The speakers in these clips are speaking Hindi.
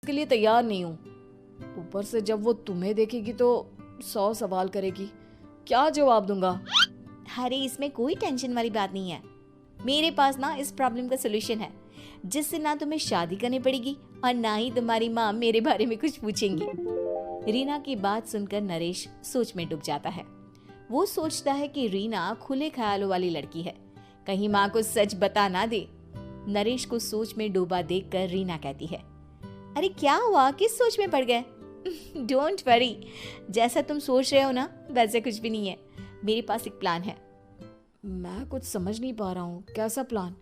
इसके लिए तैयार नहीं हूँ। ऊपर से जब वो तुम्हें देखेगी तो 100 सवाल करेगी, क्या जवाब दूंगा? अरे इसमें कोई टेंशन वाली बात नहीं है। मेरे पास ना इस प्रॉब्लम का सोल्यूशन है, जिससे ना तुम्हें शादी करनी पड़ेगी और ना ही तुम्हारी माँ मेरे बारे में कुछ पूछेंगी। रीना की बात सुनकर नरेश सोच में डूब जाता है। वो सोचता है कि रीना खुले ख्यालों वाली लड़की है, कहीं माँ को सच बता ना दे। नरेश को सोच में डूबा देखकर रीना कहती है, अरे क्या हुआ, किस सोच में पड़ गए? डोंट वरी, जैसा तुम सोच रहे हो ना वैसे कुछ भी नहीं है। मेरे पास एक प्लान है। मैं कुछ समझ नहीं पा रहा हूँ, कैसा प्लान?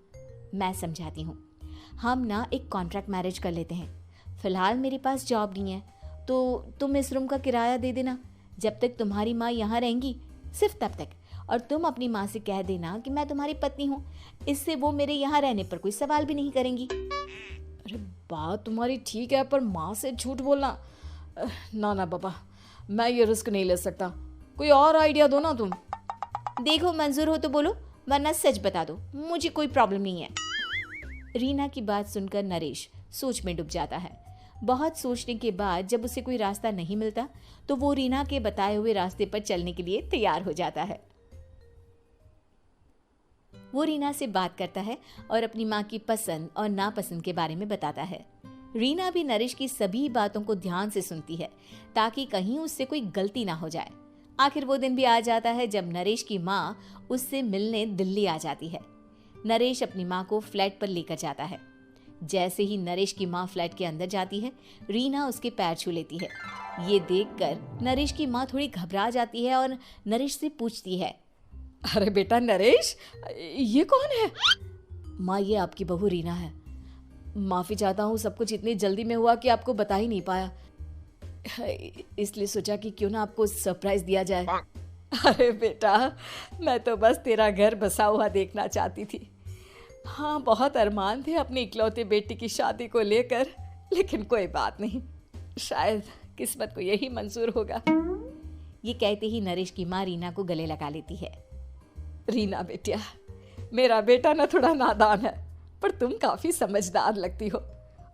मैं समझाती हूँ। हम ना एक कॉन्ट्रैक्ट मैरिज कर लेते हैं। फिलहाल मेरे पास जॉब नहीं है, तो तुम इस रूम का किराया दे देना जब तक तुम्हारी माँ यहाँ रहेंगी, सिर्फ तब तक। और तुम अपनी माँ से कह देना कि मैं तुम्हारी पत्नी हूँ, इससे वो मेरे यहाँ रहने पर कोई सवाल भी नहीं करेंगी। अरे बात तुम्हारी ठीक है, पर माँ से झूठ बोलना, ना ना बाबा, मैं ये रिस्क नहीं ले सकता। कोई और आइडिया दो ना तुम। देखो मंजूर हो तो बोलो, वरना सच बता दो, मुझे कोई प्रॉब्लम नहीं है। रीना की बात सुनकर नरेश सोच में डूब जाता है। बहुत सोचने के बाद जब उसे कोई रास्ता नहीं मिलता तो वो रीना के बताए हुए रास्ते पर चलने के लिए तैयार हो जाता है। वो रीना से बात करता है और अपनी माँ की पसंद और नापसंद के बारे में बताता है। रीना भी नरेश की सभी बातों को ध्यान से सुनती है ताकि कहीं उससे कोई गलती ना हो जाए। आखिर वो दिन भी आ जाता है जब नरेश की माँ उससे मिलने दिल्ली आ जाती है। नरेश अपनी माँ को फ्लैट पर लेकर जाता है। जैसे ही नरेश की माँ फ्लैट के अंदर जाती है, रीना उसके पैर छू लेती है। ये देखकर नरेश की माँ थोड़ी घबरा जाती है और नरेश से पूछती है, अरे बेटा नरेश, ये कौन है? माँ ये आपकी बहू रीना है। माफ़ी चाहता हूँ, सब कुछ इतनी जल्दी में हुआ कि आपको बता ही नहीं पाया, इसलिए सोचा कि क्यों ना आपको सरप्राइज दिया जाए। अरे बेटा, मैं तो बस तेरा घर बसा हुआ देखना चाहती थी। हाँ, बहुत अरमान थे अपनी इकलौते बेटी की शादी को लेकर, लेकिन कोई बात नहीं, शायद किस्मत को यही मंजूर होगा। ये कहते ही नरेश की माँ रीना को गले लगा लेती है। रीना बेटिया, मेरा बेटा ना थोड़ा नादान है, पर तुम काफी समझदार लगती हो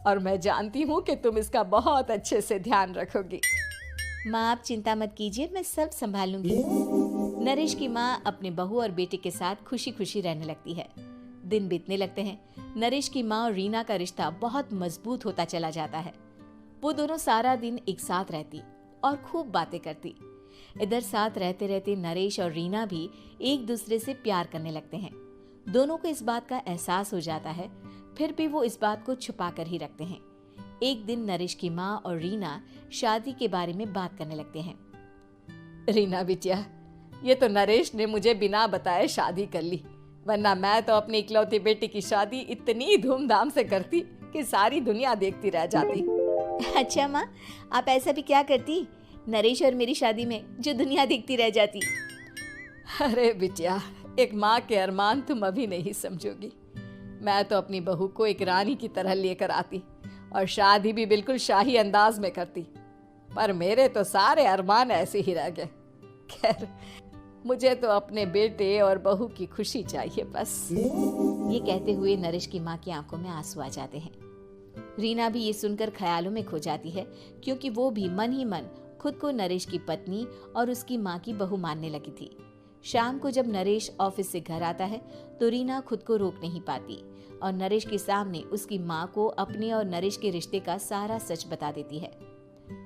और मैं जानती हूँ कि तुम इसका बहुत अच्छे से ध्यान रखोगी। माँ आप चिंता मत कीजिए, मैं सब संभाल लूंगी। नरेश की माँ अपने बहू और बेटे के साथ खुशी खुशी रहने लगती है। दिन बीतने लगते हैं। नरेश की माँ और रीना का रिश्ता बहुत मजबूत होता चला जाता है। वो दोनों सारा दिन एक साथ रहती और खूब बातें करती। इधर साथ रहते रहते नरेश और रीना भी एक दूसरे से प्यार करने लगते हैं। दोनों को इस बात का एहसास हो जाता है, फिर भी वो इस बात को छुपा कर ही रखते हैं। एक दिन नरेश की माँ और रीना शादी के बारे में बात करने लगते हैं। रीना बिटिया, ये तो नरेश ने मुझे बिना बताए शादी कर ली, वरना मैं तो अपनी इकलौती बेटी की शादी इतनी धूमधाम से करती कि सारी दुनिया देखती रह जाती। अच्छा माँ, आप ऐसा भी क्या करती नरेश और मेरी शादी में जो दुनिया देखती रह जाती? अरे बिटिया, एक माँ के अरमान तुम अभी नहीं समझोगी। मैं तो अपनी बहू को एक रानी की तरह लेकर आती और शादी भी बिल्कुल शाही अंदाज में करती, पर मेरे तो सारे अरमान ऐसे ही रह गए। खैर, मुझे तो अपने बेटे और बहू की खुशी चाहिए बस। ये कहते हुए नरेश की माँ की आंखों में आंसू आ जाते हैं। रीना भी ये सुनकर ख्यालों में खो जाती है, क्योंकि वो भी मन ही मन खुद को नरेश की पत्नी और उसकी माँ की बहू मानने लगी थी। शाम को जब नरेश ऑफिस से घर आता है तो रीना खुद को रोक नहीं पाती और नरेश के सामने उसकी माँ को अपने और नरेश के रिश्ते का सारा सच बता देती है।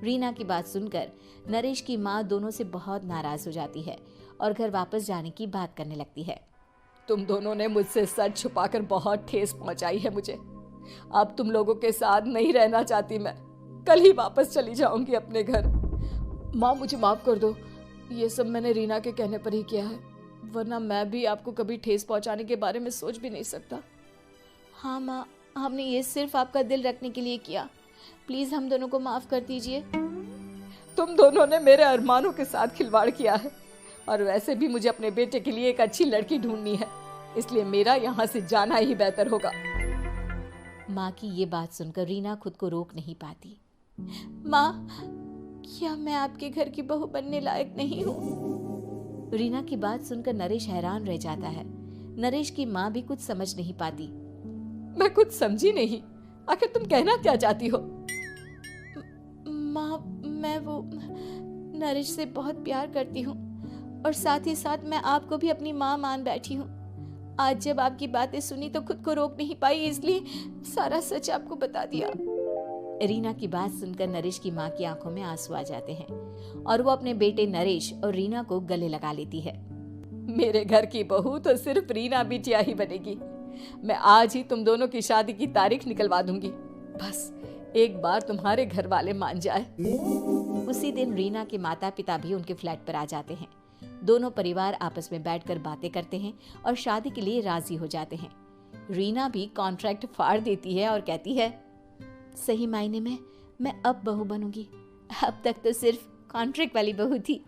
रीना की बात सुनकर नरेश की माँ दोनों से बहुत नाराज हो जाती है और घर वापस जाने की बात करने लगती है। तुम दोनों ने मुझसे सच छुपाकर बहुत ठेस पहुंचाई है मुझे। अब तुम लोगों के साथ नहीं रहना चाहती मैं, कल ही वापस चली जाऊंगी अपने घर। माँ मुझे माफ कर दो, ये सब मैंने रीना के कहने पर ही किया है, वरना मैं भी आपको कभी ठेस पहुंचाने के बारे में सोच भी नहीं सकता। हाँ माँ, हमने ये सिर्फ आपका दिल रखने के लिए किया, प्लीज हम दोनों को माफ कर दीजिए। तुम दोनों ने मेरे अरमानों के साथ खिलवाड़ किया है और वैसे भी मुझे अपने बेटे के लिए एक अच्छी लड़की ढूंढनी है, इसलिए मेरा यहाँ से जाना ही बेहतर होगा। माँ की ये बात सुनकर रीना खुद को रोक नहीं पाती। माँ, क्या मैं आपके घर की बहू बनने लायक नहीं हूँ? रीना की बात सुनकर नरेश हैरान रह जाता है। नरेश की माँ भी कुछ समझ नहीं पाती। मैं कुछ समझी नहीं, आखिर तुम कहना क्या चाहती हो? माँ, मैं वो नरेश से बहुत प्यार करती हूँ और साथ ही साथ मैं आपको भी अपनी माँ मान बैठी हूँ। आज जब आपकी बातें सुनी तो खुद को रोक नहीं पाई, इसलिए सारा सच आपको बता दिया। रीना की बात सुनकर नरेश की माँ की आंखों में आंसू आ जाते हैं और वो अपने बेटे नरेश और रीना को गले लगा लेती है। मेरे घर की बहू तो सिर्फ रीना बिटिया ही बनेगी। मैं आज ही तुम दोनों की शादी की तारीख निकलवा दूंगी, बस एक बार तुम्हारे घर वाले मान जाए। उसी दिन रीना के माता पिता भी उनके फ्लैट पर आ जाते हैं। दोनों परिवार आपस में बैठकर बातें करते हैं और शादी के लिए राजी हो जाते हैं। रीना भी कॉन्ट्रैक्ट फाड़ देती है और कहती है, सही मायने में मैं अब बहू बनूंगी, अब तक तो सिर्फ कॉन्ट्रैक्ट वाली बहू थी।